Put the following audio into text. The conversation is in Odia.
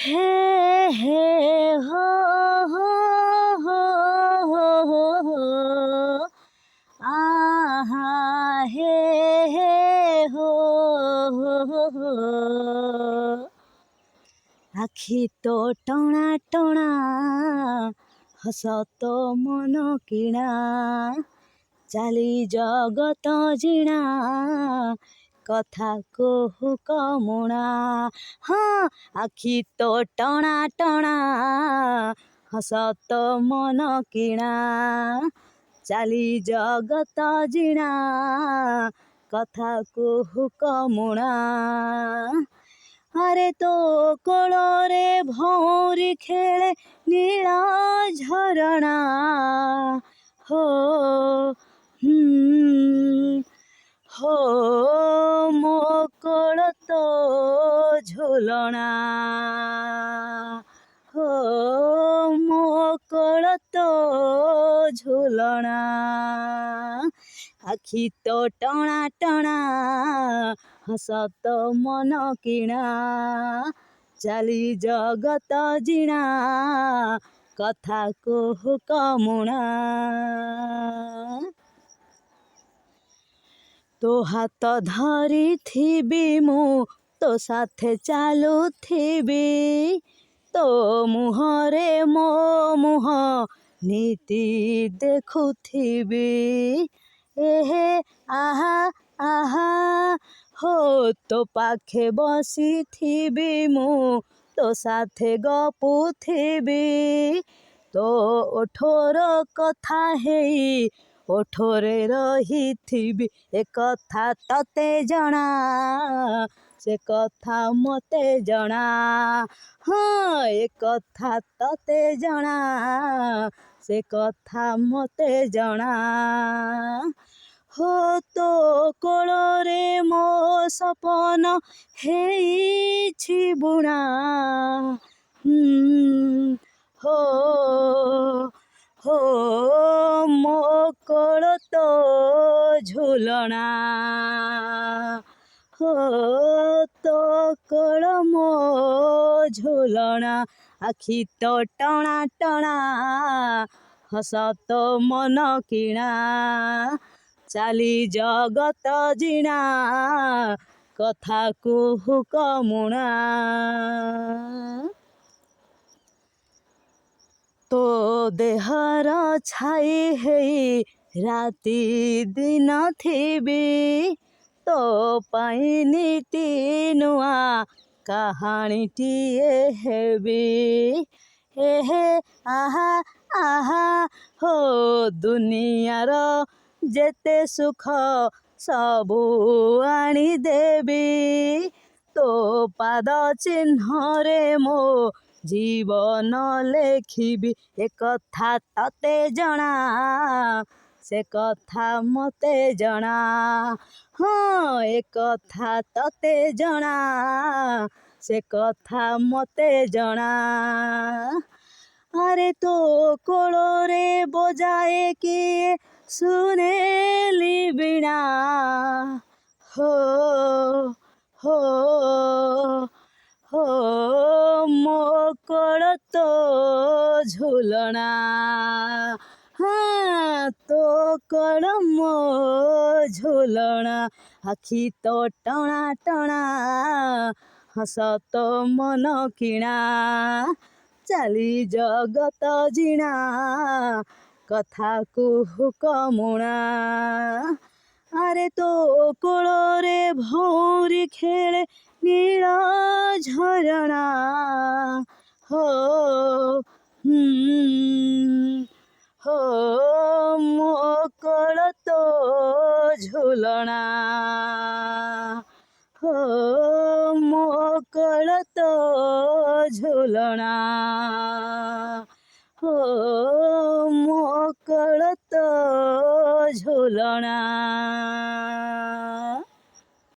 হে হে হো হো হো হো হো হো আহা হে হে হো হো হো হো আখি তো টଣା টଣା হସ তো মন কিଣା চালি জগত জিଣା কথা কহু কমুଣା ହଁ ଆଖି ତ ଟଣା ଟଣା ହସ ତ ମନ କିଣା ଚାଲି ଜଗତ ଜିଣା କଥା କହୁ କମୁଣା আরে তো কোଳରେ ভৌরি খেলে নীଳ ঝরଣା হো হো ମୋ କୋଳ ତ ଝୁଲଣା হো ମୋ କୋଳ ତ ঝুলଣା আখি তো টଣା টଣା হস তো মন কিଣା চালি জগତ ଜିଣା କଥା କହୁ କମୁଣା ତୋ ହାତ ଧରିଥିବି ମୁଁ ତୋ ସାଥେ ଚାଲୁଥିବି ତୋ ମୁହଁରେ ମୋ ମୁହଁ ନୀତି ଦେଖୁଥିବି ଏହେ ଆହା ଆହା ହୋ ତୋ ପାଖେ ବସିଥିବି ମୁଁ ତୋ ସାଥେ ଗପୁଥିବି ତୋ ଓଠର କଥା ହେଇ ଓଠରେ ରହିଥିବି ଏ କଥା ତତେ ଜଣା ସେ କଥା ମତେ ଜଣା ହଁ ଏ କଥା ତତେ ଜଣା ସେ କଥା ମତେ ଜଣା ହୋ ତୋ କୋଳରେ ମୋ ସପନ ହେଇଛି ବୁଣା ହୋ ହୋ ମୋ କୋଳ ତ ଝୁଲଣା ହୋ ତୋ କୋଳ ମୋ ଝୁଲଣା ଆଖି ତ ଟଣା ଟଣା ହସ ତ ମନ କିଣା ଚାଲି ଜଗତ ଜିଣା କଥା କହୁ କମୁଣା ତୋ ଦେହର ଛାଇ ହେଇ ରାତି ଦିନ ଥିବି ତୋ ପାଇଁ ନୀତି ନୂଆ କାହାଣୀଟିଏ ହେବି ଏହେ ଆହା ଆହା ହୋ ଦୁନିଆର ଯେତେ ସୁଖ ସବୁ ଆଣିଦେବି ତୋ ପାଦ ଚିହ୍ନରେ ମୋ ଜୀବନ ଲେଖିବି ଏ କଥା ତତେ ଜଣା ସେ କଥା ମତେ ଜଣା ହଁ ଏ କଥା ତତେ ଜଣା ସେ କଥା ମତେ ଜଣା আরে তো কোଳରେ বজায়ে কিয়ে সুনেলি বীণা হো হো হো ମୋ କୋଳ ତ ଝୁଲଣା ହଁ ତୋ କୋଳ ମୋ ଝୁଲଣା ଆଖି ତ ଟଣା ଟଣା ହସ ତ ମନ କିଣା ଚାଲି ଜଗତ ଜିଣା କଥା କହୁ କମୁଣା ଆରେ ତୋ କୋଳରେ ଭଉଁରୀ ଖେଳେ ନୀଳ ଝରଣା ହୋ ହୋ ମୋ କୋଳ ତ ଝୁଲଣା ହୋ ମୋ କୋଳ ତ ଝୁଲଣା ହୋ ମୋ କୋଳ ତ ଝୁଲଣା।